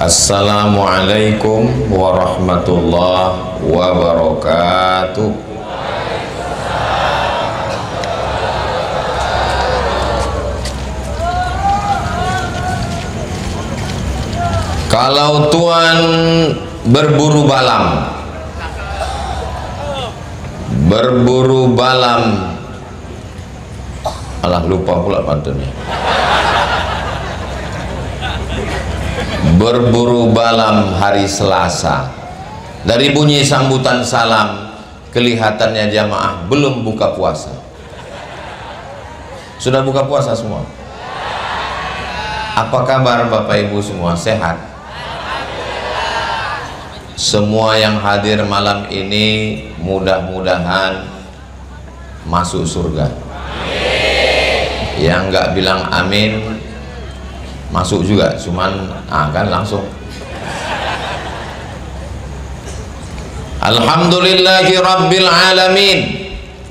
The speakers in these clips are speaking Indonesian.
Assalamualaikum warahmatullahi wabarakatuh. Kalau Tuhan berburu balam, alah lupa pula pantunnya. Berburu balam hari Selasa, dari bunyi sambutan salam kelihatannya jamaah belum buka puasa. Sudah buka puasa semua? Apa kabar Bapak Ibu semua, sehat? Semua yang hadir malam ini mudah-mudahan masuk surga. Yang nggak bilang amin masuk juga, cuman kan langsung. Alhamdulillahi rabbil alamin,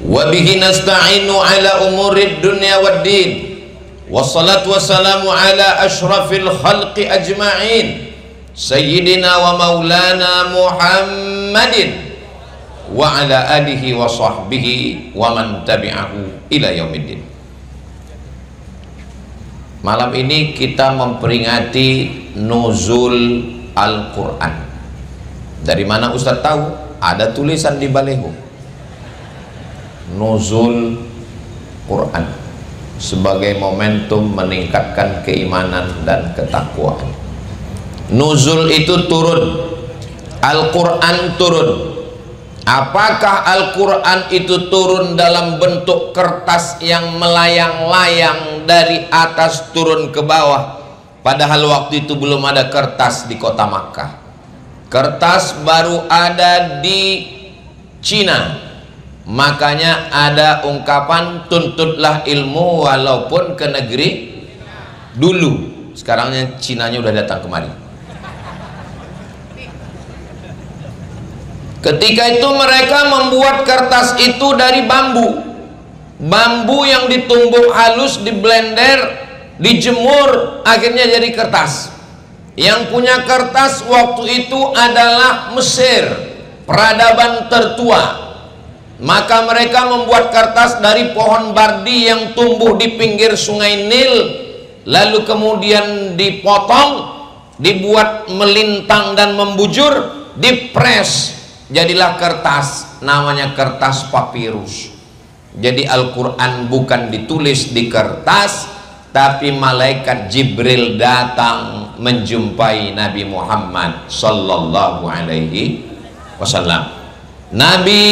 wa bihi nasta'inu ala umurid dunya waddin, wassalatu wassalamu ala ashrafil khalqi ajma'in, sayyidina wa maulana Muhammadin wa ala alihi wa sahbihi wa man tabi'ahu ila yaumiddin. Malam ini kita memperingati nuzul Al-Quran. Dari mana Ustaz tahu? Ada tulisan di baleho, nuzul Quran sebagai momentum meningkatkan keimanan dan ketakwaan. Nuzul itu turun, Al-Quran turun. Apakah Al-Quran itu turun dalam bentuk kertas yang melayang-layang dari atas turun ke bawah? Padahal waktu itu belum ada kertas di kota Makkah. Kertas baru ada di Cina. Makanya ada ungkapan tuntutlah ilmu walaupun ke negeri dulu. Sekarangnya Cinanya udah datang kemari. Ketika itu mereka membuat kertas itu dari bambu yang ditumbuk halus, di blender, dijemur, akhirnya jadi kertas. Yang punya kertas waktu itu adalah Mesir, peradaban tertua. Maka mereka membuat kertas dari pohon bardi yang tumbuh di pinggir sungai Nil, lalu kemudian dipotong, dibuat melintang dan membujur, dipres, jadilah kertas, namanya kertas papirus. Jadi Al-Quran bukan ditulis di kertas, tapi malaikat Jibril datang menjumpai Nabi Muhammad sallallahu alaihi wasallam. Nabi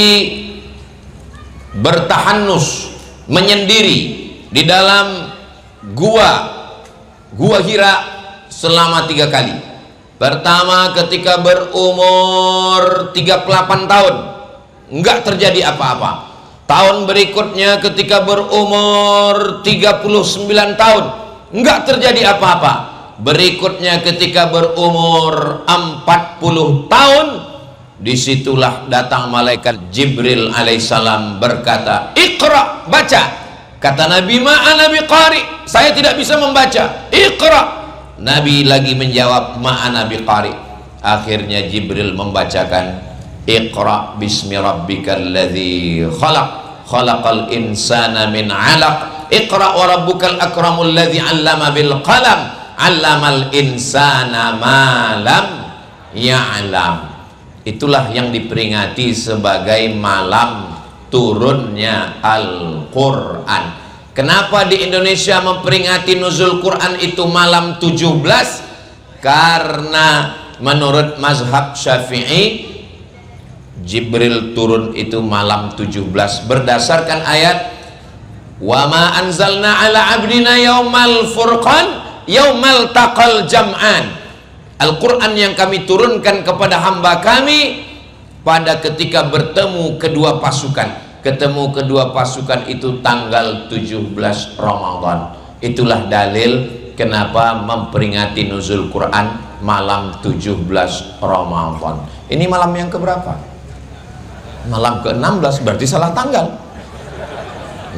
bertahanus, menyendiri di dalam gua Hira selama 3 kali. Pertama ketika berumur 38 tahun, enggak terjadi apa-apa. Tahun berikutnya ketika berumur 39 tahun, enggak terjadi apa-apa. Berikutnya ketika berumur 40 tahun, disitulah datang malaikat Jibril alaihissalam berkata, "Iqra, baca." Kata Nabi, "Ma'ana biqari." Saya tidak bisa membaca. "Iqra." Nabi lagi menjawab, "Ma'ana biqari." Akhirnya Jibril membacakan, "Iqra bismi rabbikal ladzi khalaq, khalaqal insana min 'alaq, iqra wa rabbukal akramul ladzi 'allama bil qalam, 'allamal insana ma lam ya'lam." Itulah yang diperingati sebagai malam turunnya Al-Quran. Kenapa di Indonesia memperingati nuzul Quran itu malam 17? Karena menurut mazhab Syafi'i, Jibril turun itu malam 17 berdasarkan ayat, "Wa ma anzalna ala abdina yaumal furqan yaumal taqal jam'an." Al-Quran yang kami turunkan kepada hamba kami pada ketika bertemu kedua pasukan. Ketemu kedua pasukan itu tanggal 17 Ramadan. Itulah dalil kenapa memperingati nuzul Quran malam 17 Ramadan. Ini malam yang keberapa? Malam ke-16, berarti salah tanggal.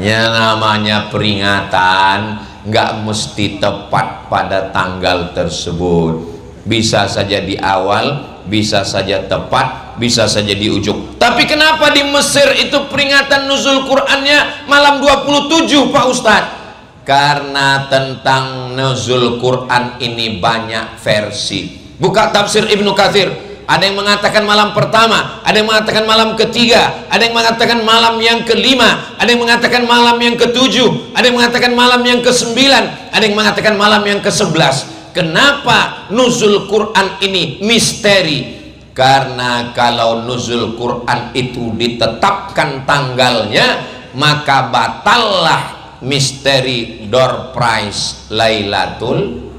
Ya, namanya peringatan nggak mesti tepat pada tanggal tersebut. Bisa saja di awal, bisa saja tepat, bisa saja di ujung. Tapi kenapa di Mesir itu peringatan nuzul Qur'annya malam 27 Pak Ustadz? Karena tentang nuzul Quran ini banyak versi. Buka tafsir Ibnu Katsir, ada yang mengatakan malam pertama, ada yang mengatakan malam ketiga, ada yang mengatakan malam yang kelima, ada yang mengatakan malam yang ketujuh, ada yang mengatakan malam yang kesembilan, ada yang mengatakan malam yang ke-11. Kenapa nuzul Quran ini misteri? Karena kalau nuzul Quran itu ditetapkan tanggalnya, maka batallah misteri door prize Lailatul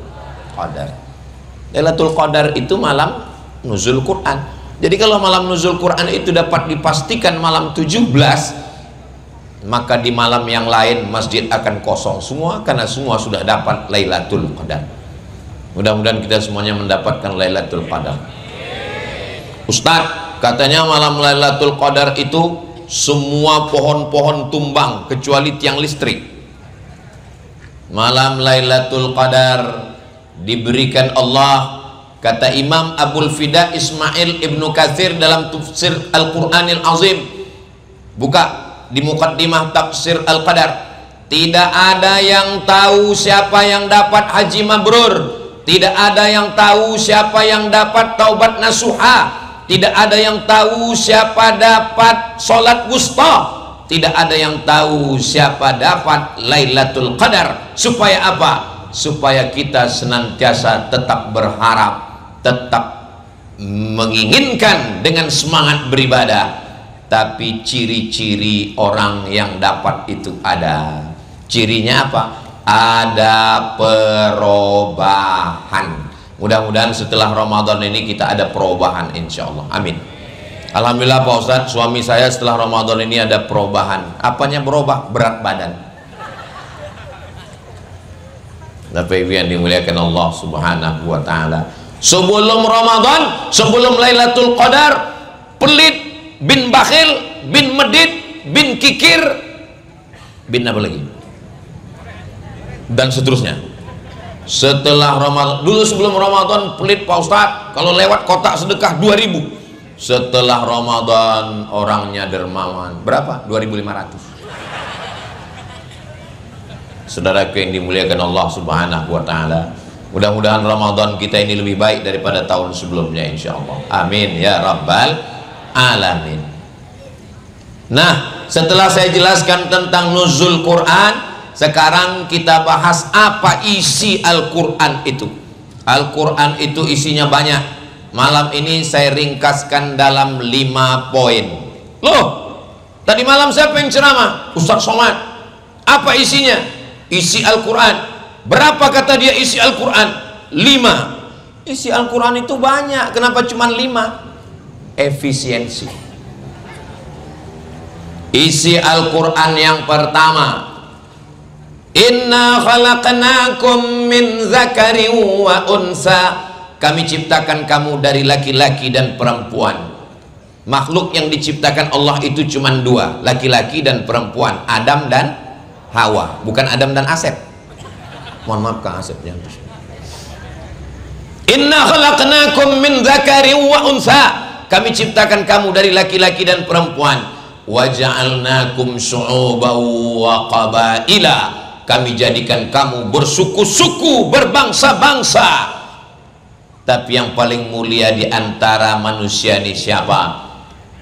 Qadar. Lailatul Qadar itu malam nuzul Quran. Jadi kalau malam nuzul Quran itu dapat dipastikan malam 17, maka di malam yang lain masjid akan kosong semua, karena semua sudah dapat Lailatul Qadar. Mudah-mudahan kita semuanya mendapatkan Lailatul Qadar. Ustadz, katanya malam Lailatul Qadar itu semua pohon-pohon tumbang kecuali tiang listrik. Malam Lailatul Qadar diberikan Allah, kata Imam Abul Fida Ismail Ibnu Katsir dalam tafsir Al-Qur'anil Azim. Buka di muqaddimah tafsir Al-Qadar. Tidak ada yang tahu siapa yang dapat haji mabrur, tidak ada yang tahu siapa yang dapat taubat nasuha, tidak ada yang tahu siapa dapat sholat wusta, tidak ada yang tahu siapa dapat Lailatul Qadar. Supaya apa? Supaya kita senantiasa tetap berharap, tetap menginginkan dengan semangat beribadah. Tapi ciri-ciri orang yang dapat itu ada. Cirinya apa? Ada perubahan. Mudah-mudahan setelah Ramadan ini kita ada perubahan, insya Allah. Amin. Alhamdulillah Pak Ustadz, suami saya setelah Ramadan ini ada perubahan. Apanya berubah? Berat badan. Bapak Ibu yang dimuliakan Allah Subhanahu wa Ta'ala, sebelum Ramadan, sebelum Lailatul Qadar, pelit, bin bakhil, bin medit, bin kikir, bin apa lagi, dan seterusnya. Setelah Ramadan, dulu sebelum Ramadan pelit Pak Ustadz, kalau lewat kotak sedekah 2000. Setelah Ramadan orangnya dermawan. Berapa? 2.500. Saudaraku yang dimuliakan Allah Subhanahu wa Ta'ala, mudah-mudahan Ramadan kita ini lebih baik daripada tahun sebelumnya, insya Allah. Amin ya Rabbal Alamin. Nah, setelah saya jelaskan tentang nuzul Quran, sekarang kita bahas apa isi Al-Quran itu. Al-Quran itu isinya banyak. Malam ini saya ringkaskan dalam 5 poin. Loh, tadi malam siapa yang ceramah? Ustadz Somad. Apa isinya? Isi Al-Quran. Berapa kata dia isi Al-Quran? 5. Isi Al-Quran itu banyak. Kenapa cuma 5? Efisiensi. Isi Al-Quran yang pertama, inna khalaqnakum min dzakarin wa unsa, kami ciptakan kamu dari laki-laki dan perempuan. Makhluk yang diciptakan Allah itu cuma 2, laki-laki dan perempuan, Adam dan Hawa, bukan Adam dan Asep. Mohon maaf Kang Asep, jangan. Inna khalaqnakum min dzakarin wa unsa, kami ciptakan kamu dari laki-laki dan perempuan. Wa ja'alnakum syu'uban wa qabaila, kami jadikan kamu bersuku-suku, berbangsa-bangsa. Tapi yang paling mulia di antara manusia ini siapa?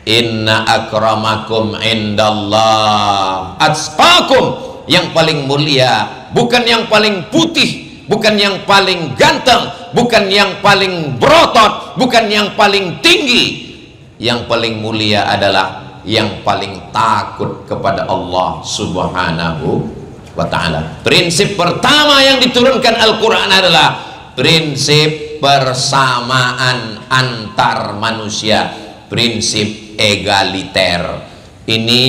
Inna akramakum indallah atqakum. Yang paling mulia bukan yang paling putih, bukan yang paling ganteng, bukan yang paling berotot, bukan yang paling tinggi. Yang paling mulia adalah yang paling takut kepada Allah Subhanahu wa Ta'ala. Prinsip pertama yang diturunkan Al-Quran adalah prinsip persamaan antar manusia, prinsip egaliter. Ini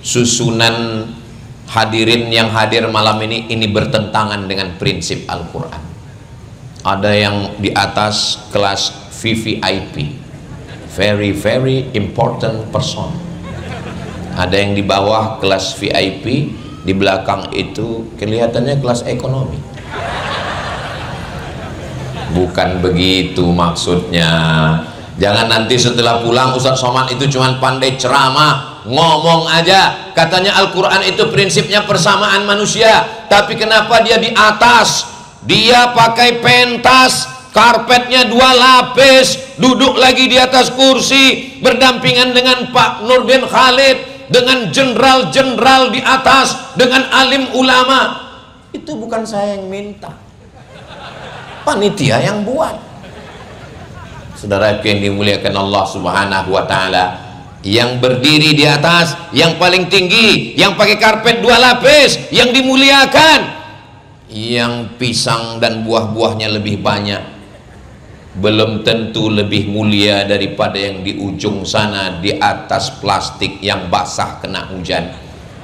susunan hadirin yang hadir malam ini bertentangan dengan prinsip Al-Quran. Ada yang di atas kelas VVIP, very very important person. Ada yang di bawah kelas VIP, di belakang itu kelihatannya kelas ekonomi. Bukan begitu maksudnya. Jangan nanti setelah pulang Ustadz Somad itu cuman pandai ceramah, ngomong aja. Katanya Al-Quran itu prinsipnya persamaan manusia, tapi kenapa dia di atas? Dia pakai pentas, karpetnya 2 lapis, duduk lagi di atas kursi, berdampingan dengan Pak Nurdin Khalid, dengan jenderal-jenderal di atas, dengan alim ulama. Itu bukan saya yang minta, panitia yang buat. Saudara yang dimuliakan Allah Subhanahu wa Ta'ala, yang berdiri di atas, yang paling tinggi, yang pakai karpet 2 lapis, yang dimuliakan, yang pisang dan buah-buahnya lebih banyak, belum tentu lebih mulia daripada yang di ujung sana di atas plastik yang basah kena hujan.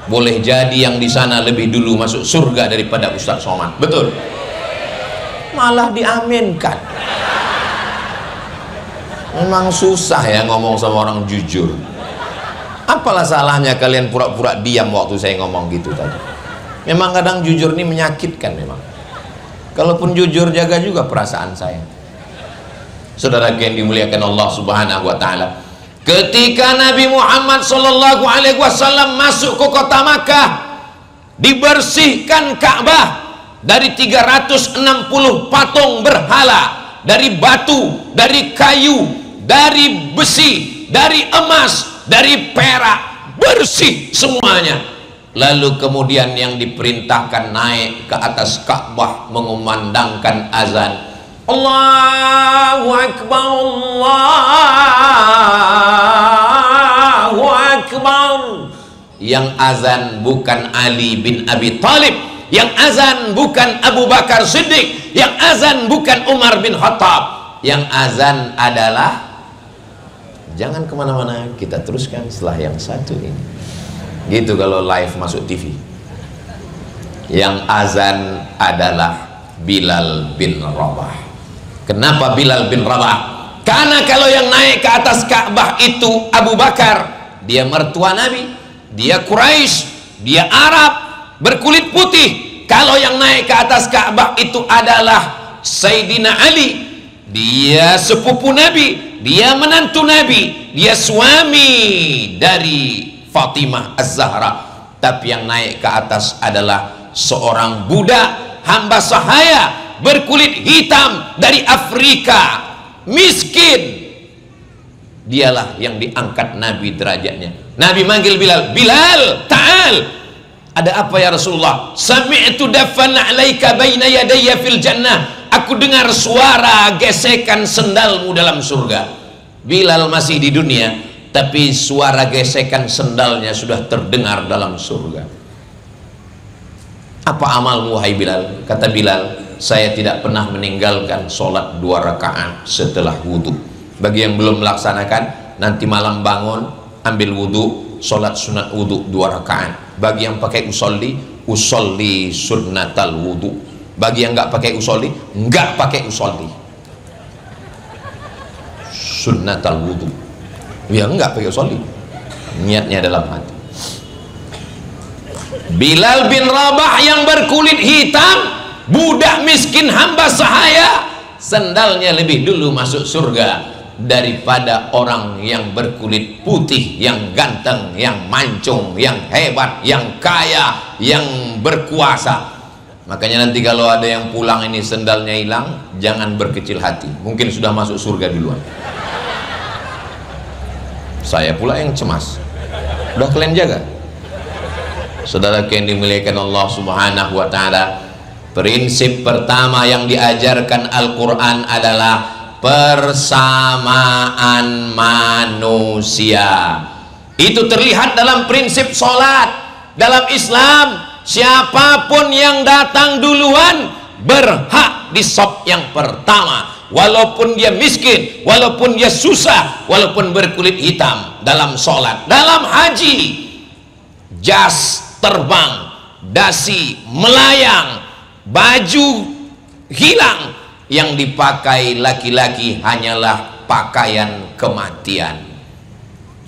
Boleh jadi yang di sana lebih dulu masuk surga daripada Ustadz Somad. Betul? Malah diaminkan. Memang susah ya ngomong sama orang jujur. Apalah salahnya kalian pura-pura diam waktu saya ngomong gitu tadi? Memang kadang jujur ini menyakitkan memang. Kalaupun jujur, jaga juga perasaan saya. Saudara yang dimuliakan Allah Subhanahu wa Ta'ala, ketika Nabi Muhammad sallallahu alaihi wasallam masuk ke kota Makkah, dibersihkan Ka'bah dari 360 patung berhala, dari batu, dari kayu, dari besi, dari emas, dari perak, bersih semuanya. Lalu kemudian yang diperintahkan naik ke atas Ka'bah mengumandangkan azan, Allahu Akbar, Allahu Akbar. Yang azan bukan Ali bin Abi Thalib, yang azan bukan Abu Bakar Siddiq, yang azan bukan Umar bin Khattab, yang azan adalah, jangan kemana-mana, kita teruskan setelah yang satu ini. Gitu kalau live masuk TV. Yang azan adalah Bilal bin Rabah. Kenapa Bilal bin Rabah? Karena kalau yang naik ke atas Ka'bah itu Abu Bakar, dia mertua Nabi, dia Quraisy, dia Arab, berkulit putih. Kalau yang naik ke atas Ka'bah itu adalah Sayyidina Ali, dia sepupu Nabi, dia menantu Nabi, dia suami dari Fatimah Az-Zahra. Tapi yang naik ke atas adalah seorang budak, hamba sahaya, berkulit hitam dari Afrika, miskin. Dialah yang diangkat Nabi derajatnya. Nabi manggil Bilal, Bilal, ta'al. Ada apa ya Rasulullah? Sami'tu dafan 'alaika baina yadayya fil jannah. Aku dengar suara gesekan sendalmu dalam surga. Bilal masih di dunia, tapi suara gesekan sendalnya sudah terdengar dalam surga. Apa amalmu wahai Bilal? Kata Bilal, saya tidak pernah meninggalkan sholat 2 rakaat setelah wudhu. Bagi yang belum melaksanakan, nanti malam bangun, ambil wudhu, sholat sunat wudhu 2 rakaat. Bagi yang pakai usolli, usolli sunnatal wudhu. Bagi yang nggak pakai usolli, nggak pakai usolli, sunnatal wudhu. Ya nggak pakai usolli, niatnya dalam hati. Bilal bin Rabah yang berkulit hitam, budak miskin hamba sahaya, sendalnya lebih dulu masuk surga daripada orang yang berkulit putih, yang ganteng, yang mancung, yang hebat, yang kaya, yang berkuasa. Makanya nanti kalau ada yang pulang ini sendalnya hilang, jangan berkecil hati, mungkin sudah masuk surga duluan. Saya pula yang cemas. Udah kalian jaga. Saudara yang dimuliakan Allah Subhanahu wa Ta'ala, prinsip pertama yang diajarkan Al-Quran adalah persamaan manusia. Itu terlihat dalam prinsip sholat. Dalam Islam, siapapun yang datang duluan berhak di shaf yang pertama, walaupun dia miskin, walaupun dia susah, walaupun berkulit hitam. Dalam sholat, dalam haji, jas terbang, dasi melayang, baju hilang, yang dipakai laki-laki hanyalah pakaian kematian.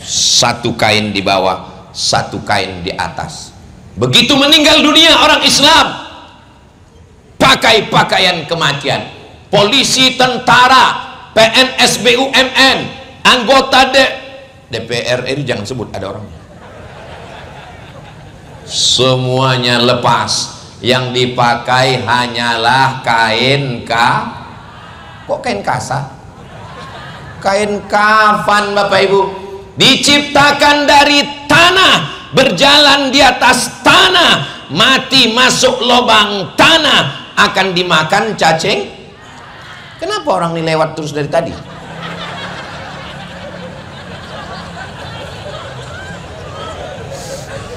Satu kain di bawah, satu kain di atas. Begitu meninggal dunia orang Islam, pakai pakaian kematian. polisi, tentara, PNS, BUMN, anggota DPR RI, jangan sebut, ada orangnya. Semuanya lepas. Yang dipakai hanyalah kain kok kain kasar? Kain kafan, Bapak Ibu. Diciptakan dari tanah, berjalan di atas tanah, mati masuk lubang tanah, akan dimakan cacing. Kenapa orang ini lewat terus dari tadi?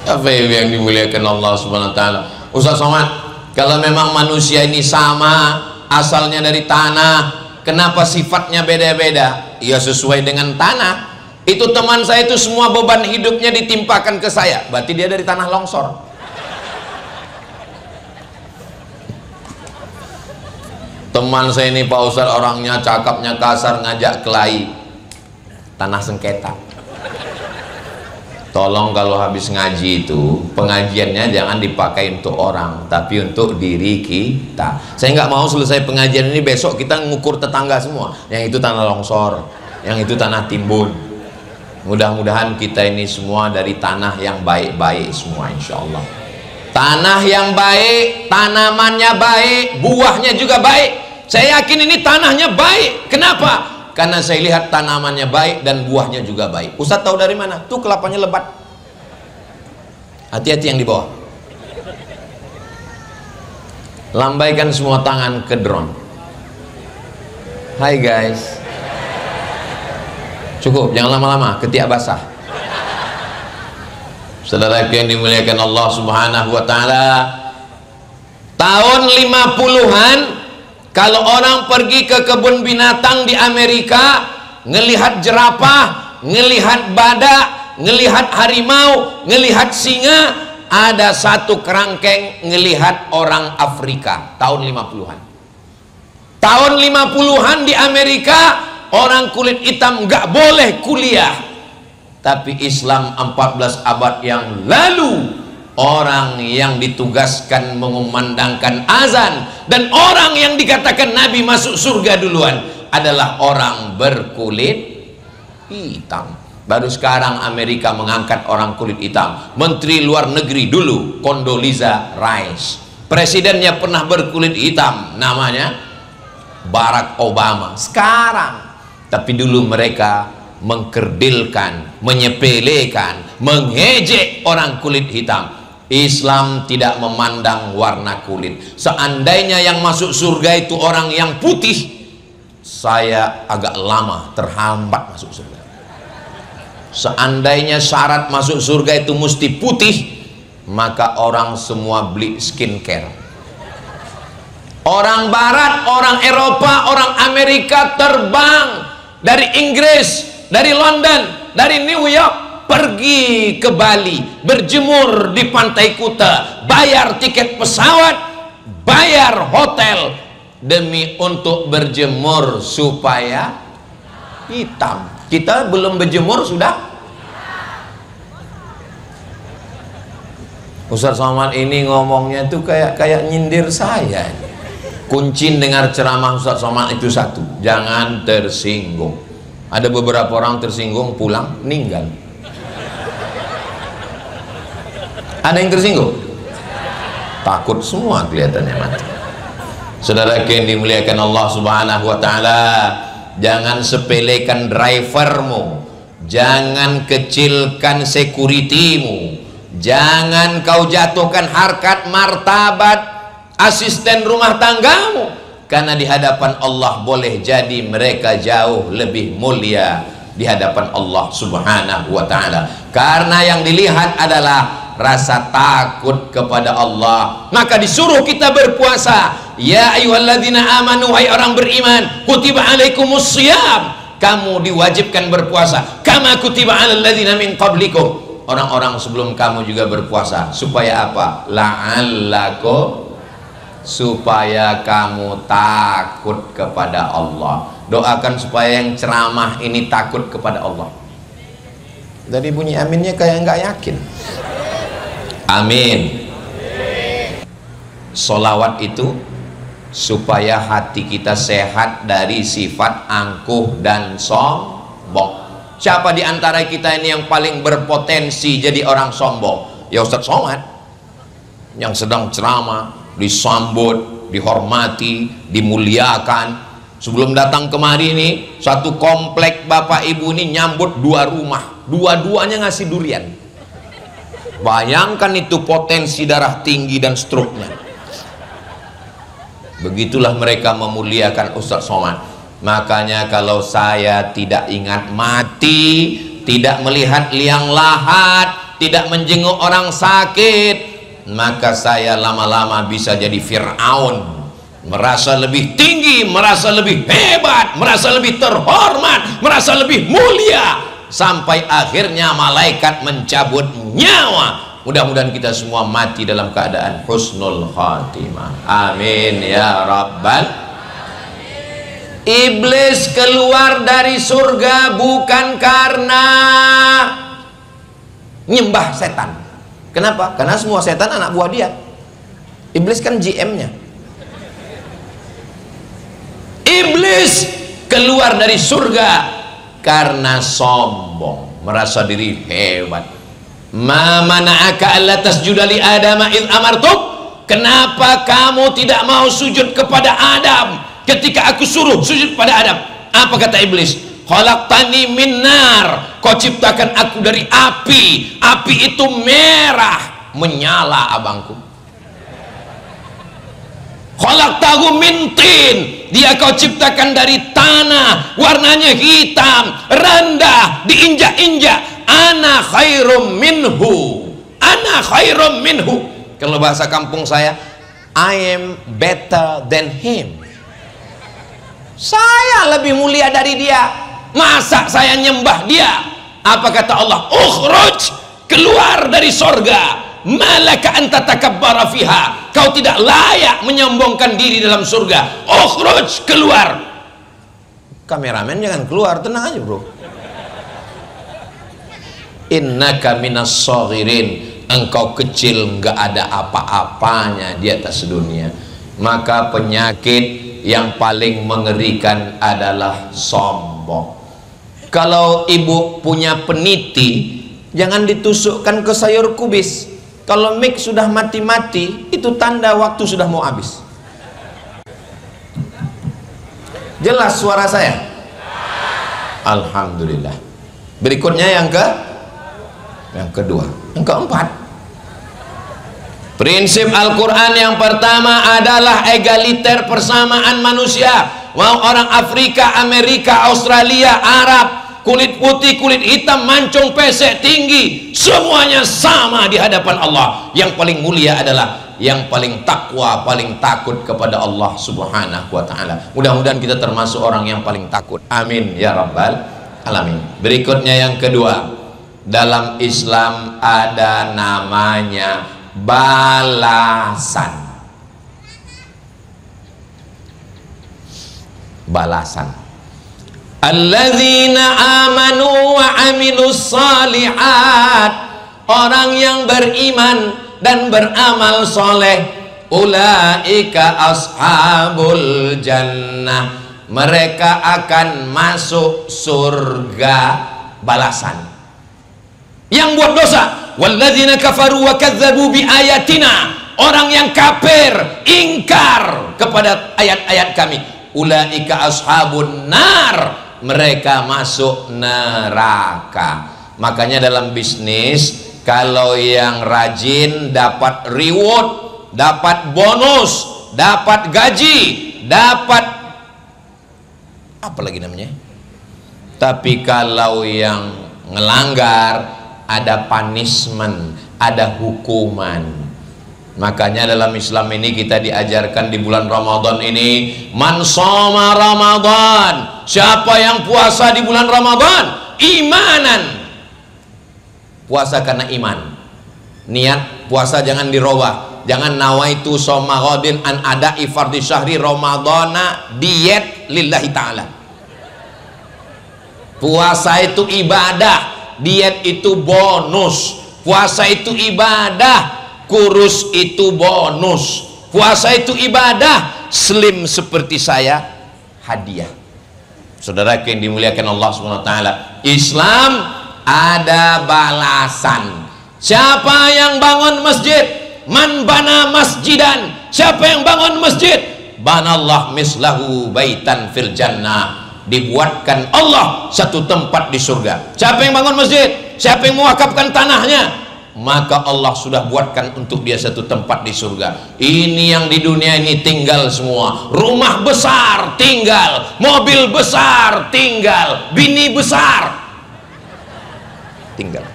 Apa yang dimuliakan Allah Subhanahu wa taala? Ustaz Somad, kalau memang manusia ini sama, asalnya dari tanah, kenapa sifatnya beda-beda? Ya sesuai dengan tanah. Itu teman saya itu semua beban hidupnya ditimpakan ke saya, berarti dia dari tanah longsor. Teman saya ini Pak Ustaz orangnya cakapnya kasar, ngajak kelahi, tanah sengketa. Tolong kalau habis ngaji itu pengajiannya jangan dipakai untuk orang, tapi untuk diri kita. Saya nggak mau selesai pengajian ini besok kita ngukur tetangga semua, yang itu tanah longsor, yang itu tanah timbun. Mudah-mudahan kita ini semua dari tanah yang baik-baik semua, insya Allah. Tanah yang baik, tanamannya baik, buahnya juga baik. Saya yakin ini tanahnya baik. Kenapa? Karena saya lihat tanamannya baik dan buahnya juga baik. Ustaz tahu dari mana? Tuh kelapanya lebat. Hati-hati yang di bawah. Lambaikan semua tangan ke drone. Hai guys. Cukup, jangan lama-lama, ketiak basah. Saudara yang dimuliakan Allah Subhanahu wa taala, tahun 50-an kalau orang pergi ke kebun binatang di Amerika, ngelihat jerapah, ngelihat badak, ngelihat harimau, ngelihat singa, ada satu kerangkeng ngelihat orang Afrika tahun 50-an. Tahun 50-an di Amerika, orang kulit hitam nggak boleh kuliah. Tapi Islam 14 abad yang lalu, orang yang ditugaskan mengumandangkan azan dan orang yang dikatakan Nabi masuk surga duluan adalah orang berkulit hitam. Baru sekarang Amerika mengangkat orang kulit hitam. Menteri luar negeri dulu Condoleezza Rice, presidennya pernah berkulit hitam, namanya Barack Obama sekarang. Tapi dulu mereka mengkerdilkan, menyepelekan, mengejek orang kulit hitam. Islam tidak memandang warna kulit. Seandainya yang masuk surga itu orang yang putih, saya agak lama terhambat masuk surga. Seandainya syarat masuk surga itu mesti putih, maka orang semua beli skincare. Orang barat, orang Eropa, orang Amerika terbang dari Inggris, dari London, dari New York, pergi ke Bali, berjemur di Pantai Kuta, bayar tiket pesawat, bayar hotel demi untuk berjemur supaya hitam. Kita belum berjemur sudah. Ustaz Somad ini ngomongnya tuh kayak nyindir saya. Kunci dengar ceramah Ustaz Somad itu satu, jangan tersinggung. Ada beberapa orang tersinggung pulang meninggal. Ada yang tersinggung? Takut semua kelihatannya mati. Saudara yang dimuliakan Allah Subhanahu wa taala, jangan sepelekan drivermu, jangan kecilkan securitymu, jangan kau jatuhkan harkat martabat asisten rumah tanggamu, karena di hadapan Allah boleh jadi mereka jauh lebih mulia di hadapan Allah Subhanahu wa taala, karena yang dilihat adalah rasa takut kepada Allah. Maka disuruh kita berpuasa. Ya ayyuhalladzina amanu, hai orang beriman, kutiba alaikumus shiyam, kamu diwajibkan berpuasa, kama kutiba alal ladzina min qablikum, orang-orang sebelum kamu juga berpuasa. Supaya apa? La'allakum, supaya kamu takut kepada Allah. Doakan supaya yang ceramah ini takut kepada Allah. Dari bunyi aminnya kayak nggak yakin. Amin. Solawat itu supaya hati kita sehat dari sifat angkuh dan sombong. Siapa di antara kita ini yang paling berpotensi jadi orang sombong? Ya Ustadz Somad, yang sedang ceramah, disambut, dihormati, dimuliakan. Sebelum datang kemari ini, satu komplek bapak ibu ini nyambut 2 rumah, dua-duanya ngasih durian. Bayangkan itu potensi darah tinggi dan stroke-nya. Begitulah mereka memuliakan Ustadz Somad. Makanya kalau saya tidak ingat mati, tidak melihat liang lahat, tidak menjenguk orang sakit, maka saya lama-lama bisa jadi Fir'aun, merasa lebih tinggi, merasa lebih hebat, merasa lebih terhormat, merasa lebih mulia, sampai akhirnya malaikat mencabut nyawa. Mudah-mudahan kita semua mati dalam keadaan husnul khatimah. Amin ya rabbal. Iblis keluar dari surga bukan karena nyembah setan. Kenapa? Karena semua setan anak buah dia. Iblis kan GM-nya. Iblis keluar dari surga karena sombong, merasa diri hebat. Ma mana'aka alla tasjuda li Adama id amartuk? Kenapa kamu tidak mau sujud kepada Adam ketika aku suruh sujud pada Adam? Apa kata iblis? Khalaqtani min nar, kau ciptakan aku dari api. Api itu merah, menyala abangku. Khalaqtahu min tin, dia kau ciptakan dari tanah, warnanya hitam, rendah, diinjak-injak. Ana khairum minhu, ana khairum minhu. Kalau bahasa kampung saya, I am better than him. Saya lebih mulia dari dia. Masa saya nyembah dia? Apa kata Allah? Ukhruj, keluar dari sorga. Malaka anta takabbara fiha, kau tidak layak menyombongkan diri dalam surga. Ukhruj, keluar. Kameramen jangan keluar, tenang aja bro. Innaka minas shaghirin, engkau kecil, nggak ada apa-apanya di atas dunia. Maka penyakit yang paling mengerikan adalah sombong. Kalau ibu punya peniti, jangan ditusukkan ke sayur kubis. Kalau mic sudah mati-mati, itu tanda waktu sudah mau habis. Jelas suara saya? Alhamdulillah. Berikutnya yang kedua, yang keempat. Prinsip Al-Quran yang pertama adalah egaliter, persamaan manusia. Mau orang Afrika, Amerika, Australia, Arab, kulit putih, kulit hitam, mancung, pesek, tinggi, semuanya sama di hadapan Allah. Yang paling mulia adalah yang paling takwa, paling takut kepada Allah subhanahu wa ta'ala. Mudah-mudahan kita termasuk orang yang paling takut. Amin ya rabbal alamin. Berikutnya yang kedua, dalam Islam ada namanya balasan. Balasan. Alladzina amanu wa amilus salihat, orang yang beriman dan beramal soleh, ulaika ashabul jannah, mereka akan masuk surga. Balasan. Yang buat dosa, walladzina kafaru wa kadzdzabu bi ayatina, orang yang kafir, ingkar kepada ayat-ayat kami, ulaika ashabun nar, mereka masuk neraka. Makanya dalam bisnis, kalau yang rajin dapat reward, dapat bonus, dapat gaji, dapat apa lagi namanya? Tapi kalau yang ngelanggar, ada punishment, ada hukuman. Makanya dalam Islam ini kita diajarkan di bulan Ramadan ini, man shoma Ramadan, siapa yang puasa di bulan Ramadan imanan, puasa karena iman. Niat puasa jangan dirubah, jangan nawaitu shoma ghadin an ada'i fardhi syahri ramadhana, diet lillahi ta'ala. Puasa itu ibadah, diet itu bonus. Puasa itu ibadah, kurus itu bonus. Puasa itu ibadah, slim seperti saya, hadiah. Saudara yang dimuliakan Allah SWT, Islam ada balasan. Siapa yang bangun masjid, man bana masjidan, siapa yang bangun masjid, banallah mislahu baitan fil jannah, dibuatkan Allah satu tempat di surga. Siapa yang bangun masjid, siapa yang mewakafkan tanahnya, maka Allah sudah buatkan untuk dia satu tempat di surga. Ini yang di dunia ini tinggal semua. Rumah besar tinggal, mobil besar tinggal, bini besar tinggal.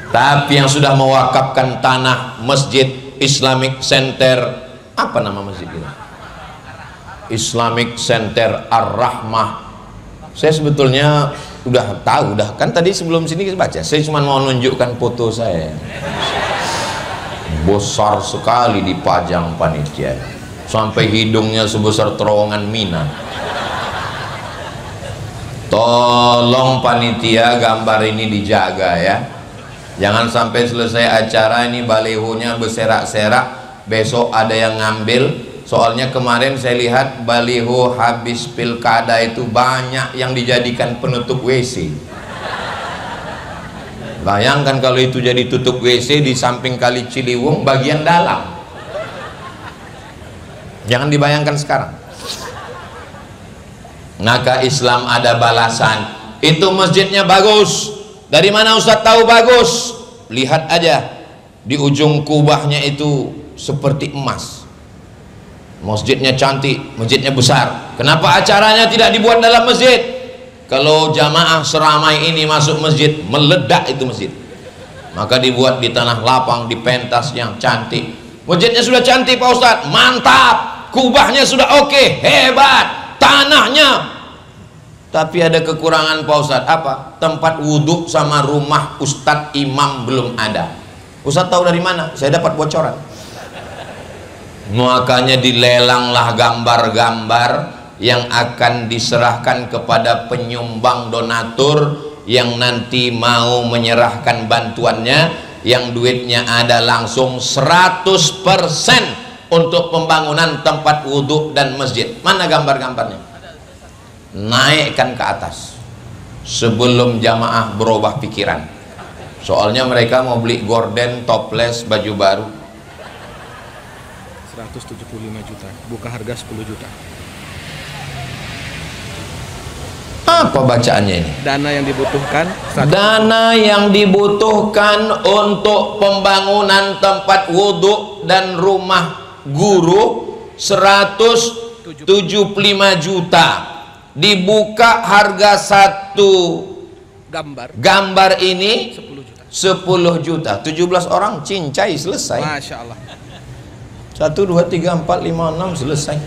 Tapi yang sudah mewakafkan tanah, masjid Islamic Center, apa nama masjid ini? Islamic Center Ar-Rahmah. Saya sebetulnya udah tahu, udah kan tadi sebelum sini kita baca. Saya cuma mau menunjukkan foto saya. Besar sekali dipajang panitia, sampai hidungnya sebesar terowongan Mina. Tolong panitia, gambar ini dijaga ya. Jangan sampai selesai acara ini balihonya berserak-serak, besok ada yang ngambil. Soalnya kemarin saya lihat baliho habis pilkada itu banyak yang dijadikan penutup WC. Bayangkan kalau itu jadi tutup WC di samping Kali Ciliwung bagian dalam. Jangan dibayangkan sekarang. Maka Islam ada balasan. Itu masjidnya bagus. Dari mana Ustaz tahu bagus? Lihat aja, di ujung kubahnya itu seperti emas. Masjidnya cantik, masjidnya besar. Kenapa acaranya tidak dibuat dalam masjid? Kalau jamaah seramai ini masuk masjid, meledak itu masjid. Maka dibuat di tanah lapang, di pentas yang cantik. Masjidnya sudah cantik Pak Ustaz, mantap. Kubahnya sudah oke, hebat. Tanahnya, tapi ada kekurangan Pak Ustaz. Apa? Tempat wudhu sama rumah Ustadz imam belum ada. Ustadz tahu dari mana? Saya dapat bocoran. Makanya dilelanglah gambar-gambar yang akan diserahkan kepada penyumbang donatur yang nanti mau menyerahkan bantuannya, yang duitnya ada langsung 100% untuk pembangunan tempat wudhu dan masjid. Mana gambar-gambarnya? Naikkan ke atas sebelum jamaah berubah pikiran. Soalnya mereka mau beli gorden, toples, baju baru. 175 juta, buka harga 10 juta. Apa bacaannya ini? Dana yang dibutuhkan, dana yang dibutuhkan untuk pembangunan tempat wudhu dan rumah guru 175 juta. Dibuka harga satu gambar ini 10 juta. 17 orang cincai selesai. Masya Allah. 1, 2, 3, 4, 5, 6 selesai.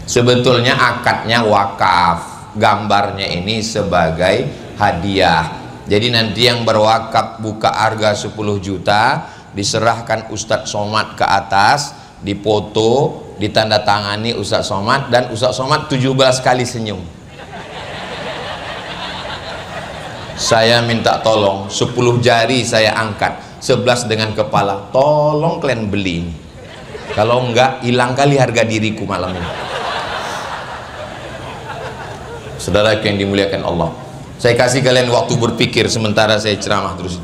Sebetulnya akadnya wakaf, gambarnya ini sebagai hadiah. Jadi nanti yang berwakaf buka harga 10 juta, diserahkan Ustadz Somad ke atas, dipoto, ditandatangani Ustadz Somad, dan Ustadz Somad 17 kali senyum. Saya minta tolong 10 jari saya angkat, 11 dengan kepala. Tolong kalian beli ini. Kalau enggak, hilang kali harga diriku malam ini. Saudara yang dimuliakan Allah, saya kasih kalian waktu berpikir sementara saya ceramah terus.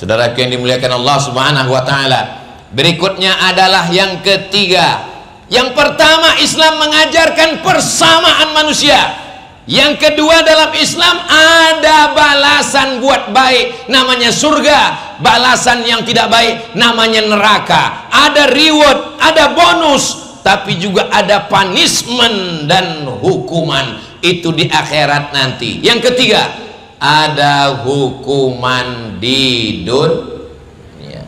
Saudara yang dimuliakan Allah Subhanahu wa taala, berikutnya adalah yang ketiga. Yang pertama, Islam mengajarkan persamaan manusia. Yang kedua, dalam Islam ada balasan buat baik, namanya surga. Balasan yang tidak baik namanya neraka. Ada reward, ada bonus, tapi juga ada punishment dan hukuman. Itu di akhirat nanti. Yang ketiga, ada hukuman di dunia.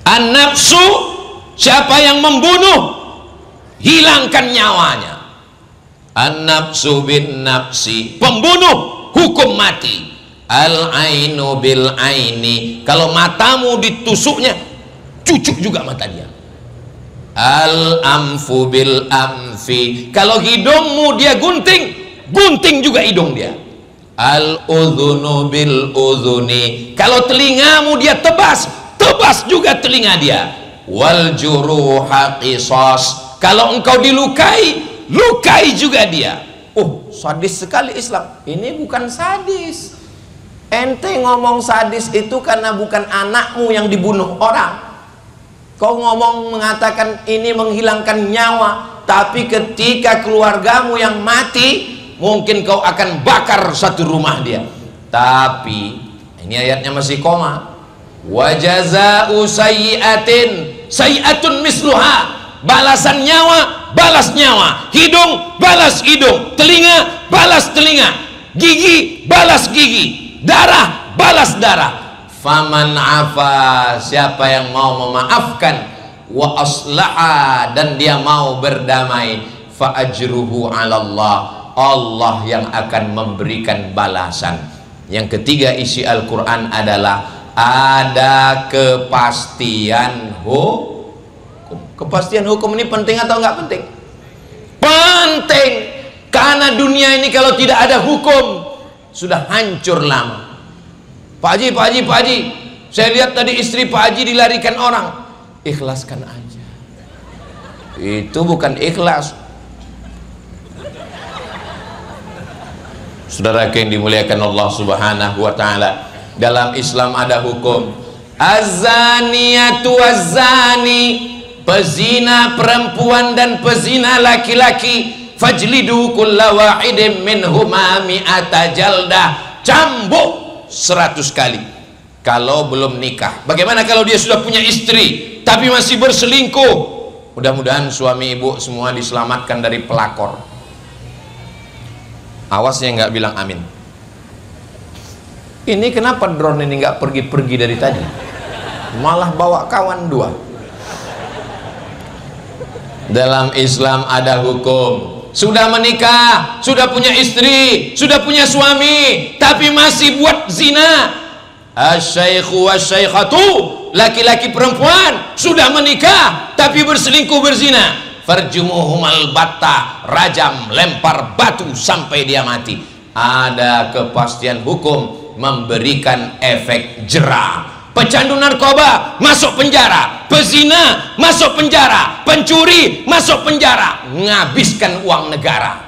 An-nafsu, siapa yang membunuh, hilangkan nyawanya. An-nafsu bin nafsi, pembunuh hukum mati. Al-ainu bil aini, kalau matamu ditusuknya, cucuk juga mata dia. Al-amfu bil amfi, kalau hidungmu dia gunting, gunting juga hidung dia. Al-udhunu bil udhuni, kalau telingamu dia tebas, tebas juga telinga dia. wal juruha qisas. Kalau engkau dilukai, lukai juga dia. Sadis sekali Islam. Ini bukan sadis. Ente ngomong sadis itu karena bukan anakmu yang dibunuh orang. Kau ngomong mengatakan ini menghilangkan nyawa, tapi ketika keluargamu yang mati, mungkin kau akan bakar satu rumah dia. Tapi ini ayatnya masih koma. Wa jazaa'u sayyi'atin sayyi'atun misluha. Balasan nyawa, balas nyawa. Hidung, balas hidung. Telinga, balas telinga. Gigi, balas gigi. Darah, balas darah. Faman afa, siapa yang mau memaafkan, wa aslaha, dan dia mau berdamai, fa ajruhu 'ala Allah, Allah yang akan memberikan balasan. Yang ketiga isi Al-Quran adalah ada kepastian hukum. Kepastian hukum ini penting atau enggak penting? Penting, karena dunia ini kalau tidak ada hukum sudah hancur lama. Pak Haji, saya lihat tadi istri Pak Haji dilarikan orang. Ikhlaskan aja. Itu bukan ikhlas. Saudara yang dimuliakan Allah Subhanahu wa taala, dalam Islam ada hukum. Az-zaniyatu az-zani, pezina perempuan dan pezina laki-laki, fajlidu kulla wahidin minhuma mi'ata jaldah, cambuk 100 kali kalau belum nikah. Bagaimana kalau dia sudah punya istri tapi masih berselingkuh? Mudah-mudahan suami ibu semua diselamatkan dari pelakor. Awas ya nggak bilang amin. Ini kenapa drone ini nggak pergi-pergi dari tadi, malah bawa kawan 2. Dalam Islam ada hukum. Sudah menikah, sudah punya istri, sudah punya suami, tapi masih buat zina. Asy-syaikhu wasy-syaikhatu, laki-laki perempuan sudah menikah tapi berselingkuh berzina, farjumuhumal batta, rajam, lempar batu sampai dia mati. Ada kepastian hukum memberikan efek jera. Pecandu narkoba masuk penjara, pezina masuk penjara, pencuri masuk penjara, menghabiskan uang negara,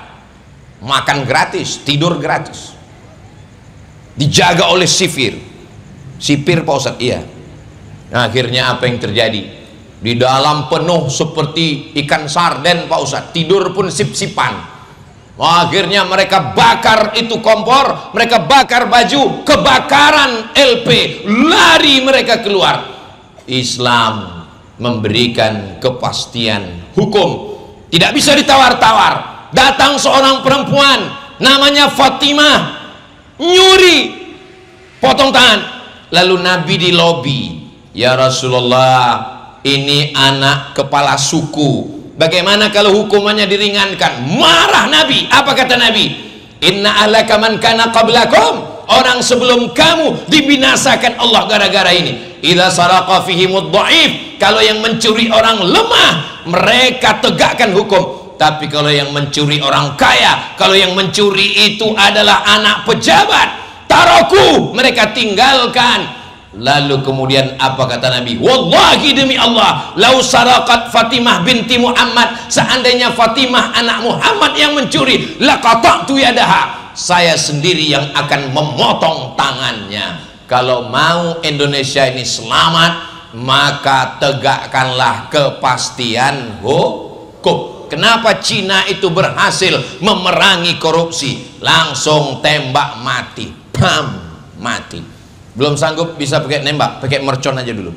makan gratis, tidur gratis, dijaga oleh sipir Pak Ustadz. Iya. Akhirnya apa yang terjadi? Di dalam penuh seperti ikan sarden Pak Ustadz, tidur pun sip-sipan. Akhirnya mereka bakar itu kompor, mereka bakar baju, kebakaran LP, lari mereka keluar. Islam memberikan kepastian hukum, tidak bisa ditawar-tawar. Datang seorang perempuan namanya Fatimah, nyuri, potong tangan. Lalu Nabi di lobi, ya Rasulullah, ini anak kepala suku, bagaimana kalau hukumannya diringankan? Marah Nabi. Apa kata Nabi? Inna ahlaka man kana qablakum, orang sebelum kamu dibinasakan Allah gara-gara ini. Idza saraqa fihimud dhaif, kalau yang mencuri orang lemah mereka tegakkan hukum. Tapi kalau yang mencuri orang kaya, kalau yang mencuri itu adalah anak pejabat, taroku, mereka tinggalkan. Lalu kemudian apa kata Nabi? Wallahi demi Allah, lau saraqat Fatimah binti Muhammad, seandainya Fatimah anak Muhammad yang mencuri, laqata'tu yadaha, saya sendiri yang akan memotong tangannya. Kalau mau Indonesia ini selamat, maka tegakkanlah kepastian hukum. Kenapa Cina itu berhasil memerangi korupsi? Langsung tembak mati, pam, mati. Belum sanggup bisa pakai nembak, pakai mercon aja dulu.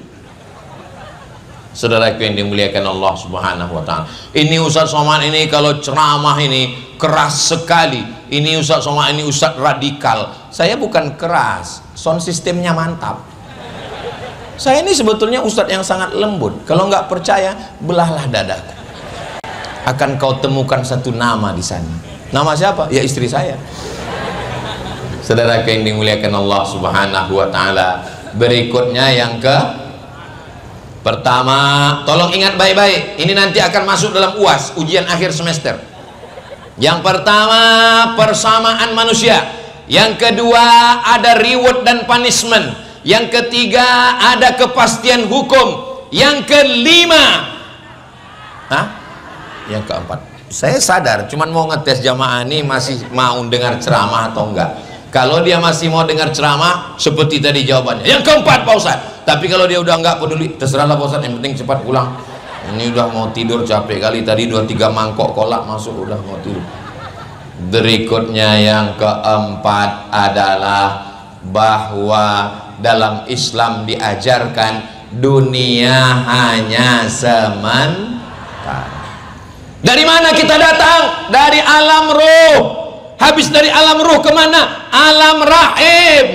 Saudaraku yang dimuliakan Allah Subhanahu wa taala, ini Ustaz Somad ini kalau ceramah ini keras sekali. Ini Ustaz Somad ini Ustaz radikal. Saya bukan keras, sound sistemnya mantap. Saya ini sebetulnya Ustaz yang sangat lembut. Kalau nggak percaya, belahlah dadaku, akan kau temukan satu nama di sana. Nama siapa? Ya istri saya. Saudara yang dimuliakan Allah Subhanahu wa taala, berikutnya yang pertama, tolong ingat baik-baik, ini nanti akan masuk dalam UAS, ujian akhir semester. Yang pertama, persamaan manusia. Yang kedua, ada reward dan punishment. Yang ketiga, ada kepastian hukum. Yang kelima, yang keempat. Saya sadar, cuman mau ngetes jamaah ini masih mau dengar ceramah atau enggak. Kalau dia masih mau dengar ceramah, seperti tadi jawabannya. Yang keempat Pak Ustadz. Tapi kalau dia udah enggak peduli, terserahlah Pak Ustadz, yang penting cepat pulang. Ini udah mau tidur, capek kali tadi 2-3 mangkok kolak masuk, udah mau tidur. Berikutnya yang keempat adalah bahwa dalam Islam diajarkan dunia hanya sementara. Dari mana kita datang? Dari alam ruh. Habis dari alam ruh kemana? Alam rahim.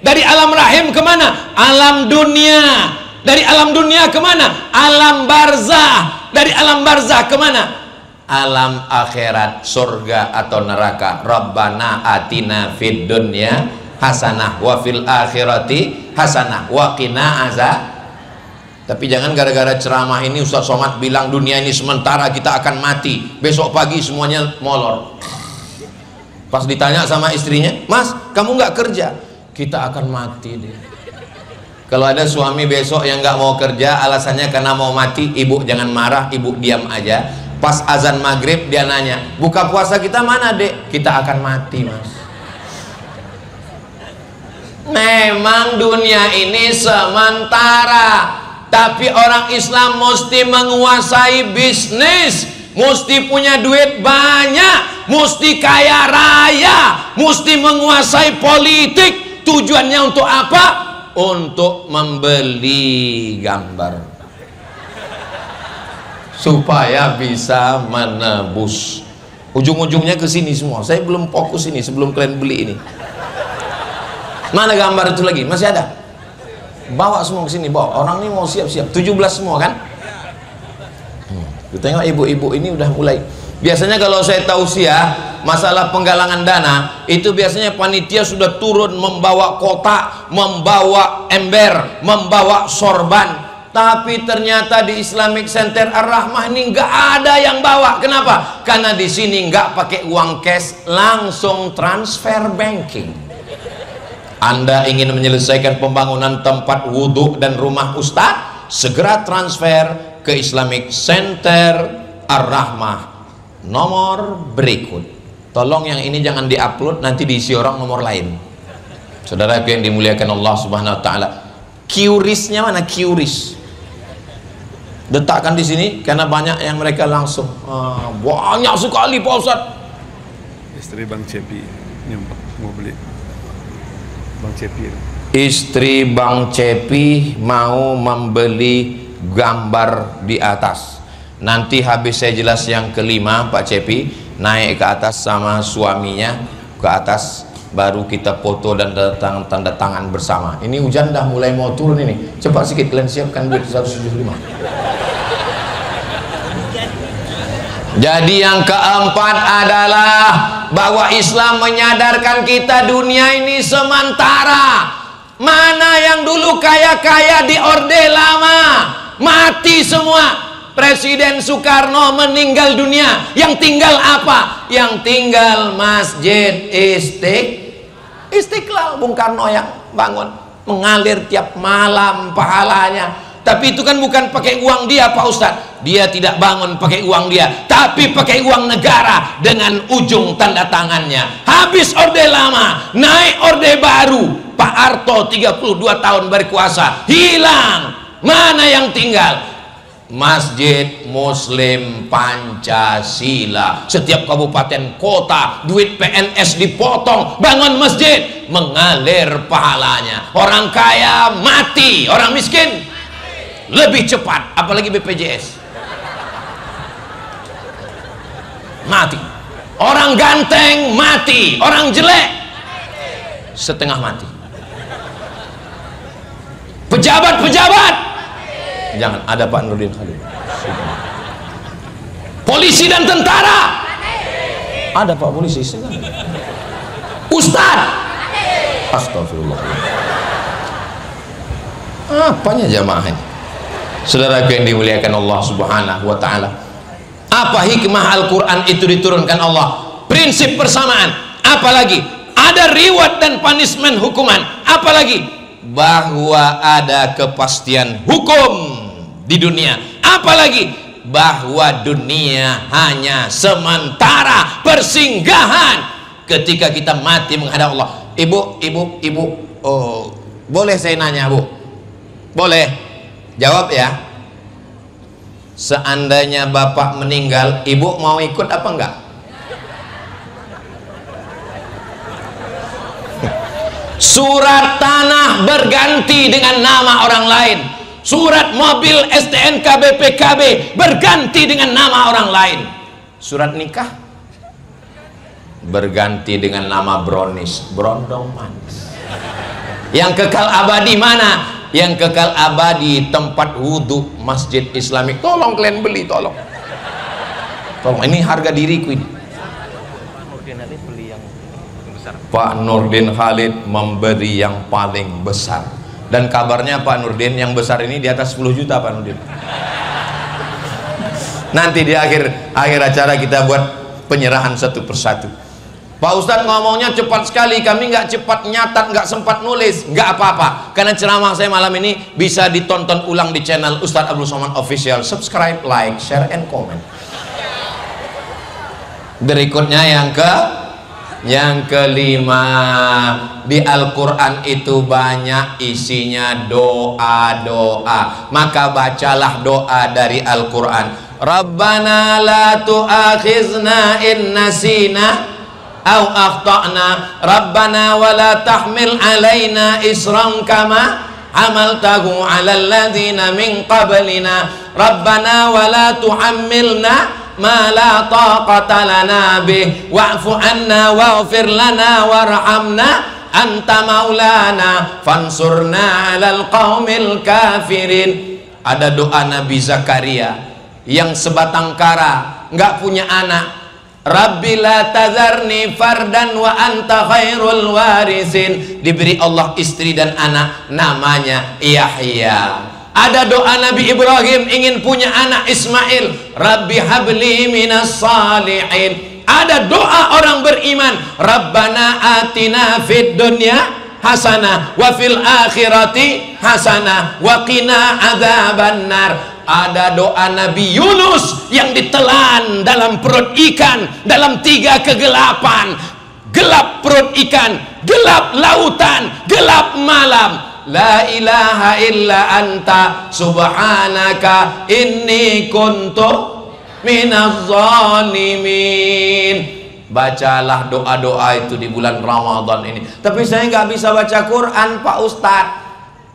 Dari alam rahim kemana? Alam dunia. Dari alam dunia kemana? Alam barzah. Dari alam barzah kemana? Alam akhirat, surga atau neraka. Rabbana atina fid dunya hasanah wa fil akhirati hasanah wa qina azab. Tapi jangan gara-gara ceramah ini Ustaz Somad bilang dunia ini sementara, kita akan mati, besok pagi semuanya molor. Pas ditanya sama istrinya, Mas kamu nggak kerja? Kita akan mati deh. Kalau ada suami besok yang nggak mau kerja alasannya karena mau mati, ibu jangan marah, ibu diam aja. Pas azan maghrib dia nanya, buka puasa kita mana dek? Kita akan mati Mas. Memang dunia ini sementara, tapi orang Islam mesti menguasai bisnis, mesti punya duit banyak, mesti kaya raya, mesti menguasai politik. Tujuannya untuk apa? Untuk membeli gambar supaya bisa menebus. Ujung-ujungnya ke sini semua. Saya belum fokus ini sebelum kalian beli ini. Mana gambar itu lagi? Masih ada? Bawa semua ke sini, bawa. Orang ini mau siap-siap. 17 semua kan? Kita tengok ibu-ibu ini udah mulai. Biasanya kalau saya tausiah masalah penggalangan dana, itu biasanya panitia sudah turun membawa kotak, membawa ember, membawa sorban. Tapi ternyata di Islamic Center Ar-Rahmah ini nggak ada yang bawa. Kenapa? Karena di sini nggak pakai uang cash, langsung transfer banking. Anda ingin menyelesaikan pembangunan tempat wudhu dan rumah ustadz, segera transfer ke Islamic Center Ar-Rahmah nomor berikut. Tolong yang ini jangan diupload, nanti diisi orang nomor lain. Saudara yang dimuliakan Allah Subhanahu Wa Taala, QRIS-nya mana? QRIS letakkan di sini karena banyak yang mereka langsung banyak sekali Pak Ustadz. Istri Bang Cepi ini mau beli. Bang Cepi. Istri Bang Cepi mau membeli gambar di atas. Nanti habis saya jelas yang kelima, Pak Cepi naik ke atas sama suaminya ke atas, baru kita foto dan tanda tangan bersama. Ini hujan dah mulai mau turun ini. Cepat sedikit kalian siapkan duit 175. Jadi yang keempat adalah bahwa Islam menyadarkan kita dunia ini sementara. Mana yang dulu kaya-kaya di Orde Lama mati semua. Presiden Soekarno meninggal dunia, yang tinggal apa? Yang tinggal Masjid Istiqlal. Bung Karno yang bangun, mengalir tiap malam pahalanya. Tapi itu kan bukan pakai uang dia Pak Ustadz. Dia tidak bangun pakai uang dia, tapi pakai uang negara dengan ujung tanda tangannya. Habis Orde Lama, naik Orde Baru, Pak Harto 32 tahun berkuasa, hilang. Mana yang tinggal? Masjid Muslim Pancasila. Setiap kabupaten kota duit PNS dipotong, bangun masjid, mengalir pahalanya. Orang kaya mati, orang miskin lebih cepat, apalagi BPJS mati. Orang ganteng mati, orang jelek setengah mati. Pejabat-pejabat jangan, ada Pak Nurdin Khalid. Polisi dan tentara ada Pak polisi. Ustaz, astagfirullah. Apanya jamaah ini? Saudara yang dimuliakan Allah Subhanahu wa Ta'ala, apa hikmah Al-Quran itu diturunkan Allah? Prinsip persamaan. Apalagi ada reward dan punishment, hukuman. Apalagi bahwa ada kepastian hukum di dunia. Apalagi bahwa dunia hanya sementara, persinggahan. Ketika kita mati menghadap Allah. Ibu, oh, boleh saya nanya, Bu? Boleh? Jawab ya. Seandainya bapak meninggal, ibu mau ikut apa enggak? Surat tanah berganti dengan nama orang lain. Surat mobil STNK BPKB berganti dengan nama orang lain. Surat nikah berganti dengan nama brownies, brondong manis. Yang kekal abadi mana? Yang kekal abadi tempat wudhu Masjid Islamik. Tolong kalian beli, tolong. Tolong, ini harga diriku ini. Pak Nurdin Khalid memberi yang paling besar. Dan kabarnya Pak Nurdin yang besar ini di atas 10 juta Pak Nurdin. Nanti di akhir acara kita buat penyerahan satu persatu. Pak Ustadz ngomongnya cepat sekali, kami nggak cepat nyatat, nggak sempat nulis. Nggak apa-apa, karena ceramah saya malam ini bisa ditonton ulang di channel Ustadz Abdul Somad Official. Subscribe, like, share, and comment. Berikutnya yang kelima, di Al-Quran itu banyak isinya doa-doa. Maka bacalah doa dari Al-Quran. Rabbana la tu'akhizna in nasina aw akhtana. Rabbana wa la tahmil alaina isran kama hamaltahu ala alladhina min qablina. Rabbana wa la tuhammilna ma la taqata lana bih wa'fu anna waghfir lana warhamna anta maulana fansurna 'alal qaumil kafirin. Ada doa Nabi Zakaria yang sebatang kara, nggak punya anak. Rabbi la tazarni fardan wa anta khairul warisin. Diberi Allah istri dan anak, namanya Yahya. Ada doa Nabi Ibrahim ingin punya anak Ismail, Rabbi habli minas salihin. Ada doa orang beriman, Rabbana atina fid dunya hasanah wa fil akhirati hasanah wa qina adzabannar. Ada doa Nabi Yunus yang ditelan dalam perut ikan dalam 3 kegelapan. Gelap perut ikan, gelap lautan, gelap malam. La ilaha illa anta subhanaka inni kuntu minaz zalimin. Bacalah doa-doa itu di bulan Ramadan ini. Tapi saya nggak bisa baca Quran Pak Ustadz.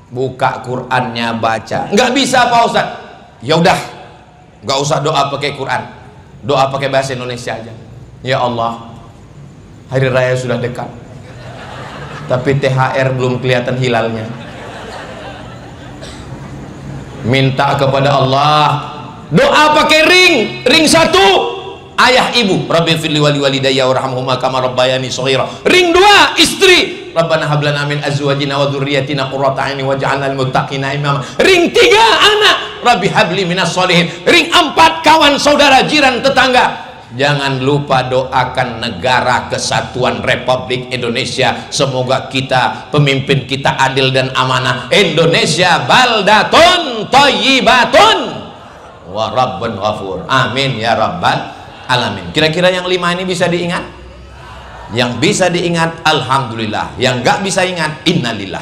Buka Qurannya baca. Nggak bisa Pak Ustadz. Ya udah, nggak usah doa pakai Quran. Doa pakai bahasa Indonesia aja. Ya Allah, hari raya sudah dekat. Tapi THR belum kelihatan hilalnya. Minta kepada Allah, doa pakai ring 1 ayah ibu, Rabbi firli wali walidayya warhamhuma kama rabbayani shaghira. Ring 2 istri, Rabbana hab lana min azwajina wa dzurriyyatina qurrata a'yun waj'alna lil muttaqina imama. Ring 3 anak, Rabbi habli minas sholihin. Ring 4 kawan saudara jiran tetangga. Jangan lupa doakan negara kesatuan Republik Indonesia. Semoga kita, pemimpin kita adil dan amanah. Indonesia baldatun thayyibatun wa rabbun ghafur. Amin ya rabbal alamin. Kira-kira yang 5 ini bisa diingat? Yang bisa diingat alhamdulillah, yang nggak bisa ingat innalillah.